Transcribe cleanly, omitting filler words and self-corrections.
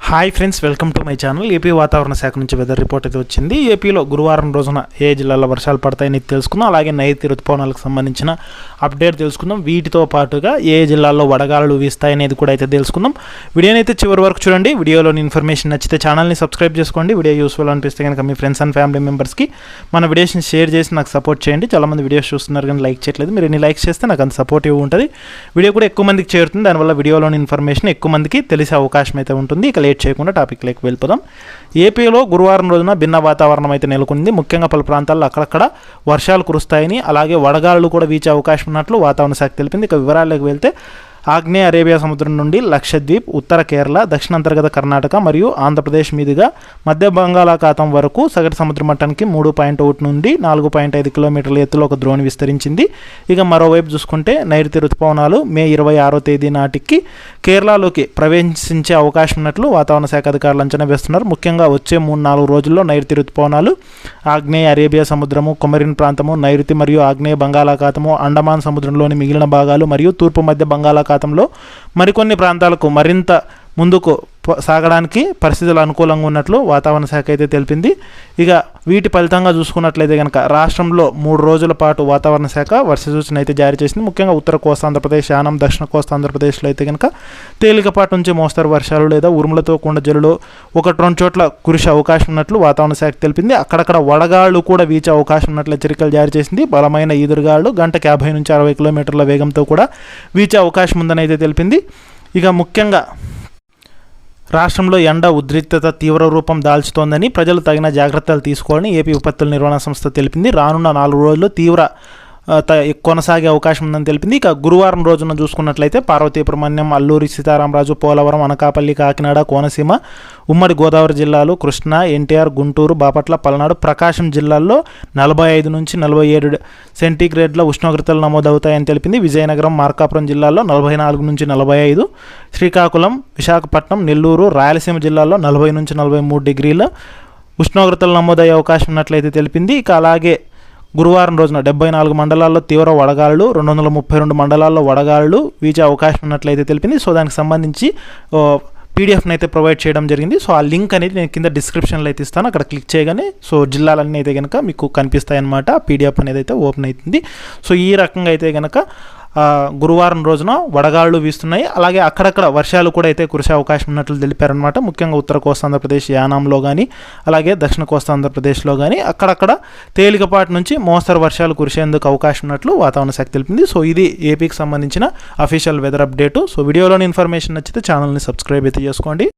Hi friends, welcome to my channel. AP వాతావరణ శాఖ నుంచి వెదర్ రిపోర్ట్ అయితే వచ్చింది. ఏపీలో గురువారం రోజున ఏ జిల్లాలో వర్షాలు పడతాయని తెలుసుకుందాం. అలాగే నైరుతి రుతుపవనాలకు సంబంధించిన అప్డేట్ తెలుసుకుందాం. వీటితో పాటుగా ఏ జిల్లాల్లో వడగాలులు వీస్తాయనేది కూడా అయితే తెలుసుకుందాం. వీడియోని అయితే చివరి వరకు చూడండి. వీడియోలోని ఇన్ఫర్మేషన్ నచ్చితే ఛానల్ని సబ్స్క్రైబ్ చేసుకోండి. వీడియో యూస్ఫుల్ అనిపిస్తే కనుక మీ ఫ్రెండ్స్ అండ్ ఫ్యామిలీ మెంబర్స్కి మన వీడియోస్ని షేర్ చేసి నాకు సపోర్ట్ చేయండి. చాలామంది వీడియోస్ చూస్తున్నారు కానీ లైక్ చేయట్లేదు. మీరు ఎన్ని లైక్స్ చేస్తే నాకు అంత సపోర్టివ్ ఉంటుంది. వీడియో కూడా ఎక్కువ మందికి చేరుతుంది. దానివల్ల వీడియోలోని ఇన్ఫర్మేషన్ ఎక్కువ మందికి తెలిసే అవకాశం అయితే ఉంటుంది. ఇక లేట్ చేయకుండా టాపిక్లోకి వెళ్ళిపోదాం. ఏపీలో గురువారం రోజున భిన్న వాతావరణం అయితే నెలకొంది. ముఖ్యంగా పలు ప్రాంతాల్లో అక్కడక్కడ వర్షాలు కురుస్తాయని, అలాగే వడగాళ్ళు కూడా వీచే అవకాశం ఉన్నట్లు వాతావరణ శాఖ తెలిపింది. ఇక వివరాల్లోకి వెళ్తే ఆగ్నేయ అరేబియా సముద్రం నుండి లక్షద్వీప్, ఉత్తర కేరళ, దక్షిణ అంతర్గత కర్ణాటక మరియు ఆంధ్రప్రదేశ్ మీదుగా మధ్య బంగాళాఖాతం వరకు సగటు సముద్ర మట్టానికి 3.1 నుండి 4.5 కిలోమీటర్ల ఎత్తులో ఒక ద్రోణి విస్తరించింది. ఇక మరోవైపు చూసుకుంటే నైరుతి రుతుపవనాలు మే 26వ తేదీ నాటికి కేరళలోకి ప్రవేశించే అవకాశం ఉన్నట్లు వాతావరణ శాఖ అధికారులు అంచనా వేస్తున్నారు. ముఖ్యంగా వచ్చే 3-4 రోజుల్లో నైరుతి రుతుపవనాలు ఆగ్నేయ అరేబియా సముద్రము, కొమరిన్ ప్రాంతము, నైరుతి మరియు ఆగ్నేయ బంగాళాఖాతము, అండమాన్ సముద్రంలోని మిగిలిన భాగాలు మరియు తూర్పు మధ్య బంగాళాఖాతంలో మరికొన్ని ప్రాంతాలకు మరింత ముందుకు సాగడానికి పరిస్థితులు అనుకూలంగా ఉన్నట్లు వాతావరణ శాఖ అయితే తెలిపింది. ఇక వీటి ఫలితంగా చూసుకున్నట్లయితే కనుక రాష్ట్రంలో 3 రోజుల పాటు వాతావరణ శాఖ వర్ష సూచన అయితే జారీ చేసింది. ముఖ్యంగా ఉత్తర కోస్తా ఆంధ్రప్రదేశ్, యానం, దక్షిణ కోస్తా ఆంధ్రప్రదేశ్లో అయితే కనుక తేలికపాటి నుంచి మోస్తరు వర్షాలు లేదా ఉరుములతో కూడిన జల్లులు 1-2 చోట్ల కురిసే అవకాశం ఉన్నట్లు వాతావరణ శాఖ తెలిపింది. అక్కడక్కడ వడగాళ్ళు కూడా వీచే అవకాశం ఉన్నట్లు హెచ్చరికలు జారీ చేసింది. బలమైన ఈదురుగాళ్ళు గంటకి 50 నుంచి 60 కిలోమీటర్ల వేగంతో కూడా వీచే అవకాశం ఉందని అయితే తెలిపింది. ఇక ముఖ్యంగా రాష్ట్రంలో ఎండ ఉద్రిక్తత తీవ్ర రూపం దాల్చుతోందని, ప్రజలు తగిన జాగ్రత్తలు తీసుకోవాలని ఏపీ విపత్తుల నిర్వహణ సంస్థ తెలిపింది. రానున్న 4 రోజులు తీవ్ర కొనసాగే అవకాశం ఉందని తెలిపింది. ఇక గురువారం రోజున చూసుకున్నట్లయితే పార్వతీపురమణ్యం, అల్లూరి సీతారామరాజు, పోలవరం, అనకాపల్లి, కాకినాడ, కోనసీమ, ఉమ్మడి గోదావరి జిల్లాలు, కృష్ణా, ఎన్టీఆర్, గుంటూరు, బాపట్ల, పల్నాడు, ప్రకాశం జిల్లాల్లో 45 నుంచి 47 సెంటీగ్రేడ్ల ఉష్ణోగ్రతలు నమోదవుతాయని తెలిపింది. విజయనగరం, మార్కాపురం జిల్లాల్లో 44 నుంచి 45, శ్రీకాకుళం, విశాఖపట్నం, నెల్లూరు, రాయలసీమ జిల్లాల్లో 40 నుంచి 43 డిగ్రీల ఉష్ణోగ్రతలు నమోదయ్యే అవకాశం ఉన్నట్లయితే తెలిపింది. ఇక అలాగే గురువారం రోజున 74 మండలాల్లో తీవ్ర వడగాళ్ళు, 232 మండలాల్లో వడగాళ్ళు వీచే అవకాశం ఉన్నట్లయితే తెలిపింది. సో దానికి సంబంధించి పీడిఎఫ్ని అయితే ప్రొవైడ్ చేయడం జరిగింది. సో ఆ లింక్ అనేది నేను కింద డిస్క్రిప్షన్లో అయితే ఇస్తాను. అక్కడ క్లిక్ చేయగానే సో జిల్లాలన్నీ అయితే కనుక మీకు కనిపిస్తాయి అన్నమాట. పీడిఎఫ్ అనేది అయితే ఓపెన్ అవుతుంది. సో ఈ రకంగా అయితే కనుక గురువారం రోజున వడగాళ్ళు వీస్తున్నాయి. అలాగే అక్కడక్కడ వర్షాలు కూడా అయితే కురిసే అవకాశం ఉన్నట్లు తెలిపారనమాట. ముఖ్యంగా ఉత్తర కోస్తా ఆంధ్రప్రదేశ్, యానాంలో కానీ, అలాగే దక్షిణ కోస్తా ఆంధ్రప్రదేశ్లో కానీ అక్కడక్కడ తేలికపాటి నుంచి మోస్తరు వర్షాలు కురిసేందుకు అవకాశం ఉన్నట్లు వాతావరణ శాఖ తెలిపింది. సో ఇది ఏపీకి సంబంధించిన అఫీషియల్ వెదర్ అప్డేటు. సో వీడియోలోని ఇన్ఫర్మేషన్ నచ్చితే ఛానల్ని సబ్స్క్రైబ్ అయితే చేసుకోండి.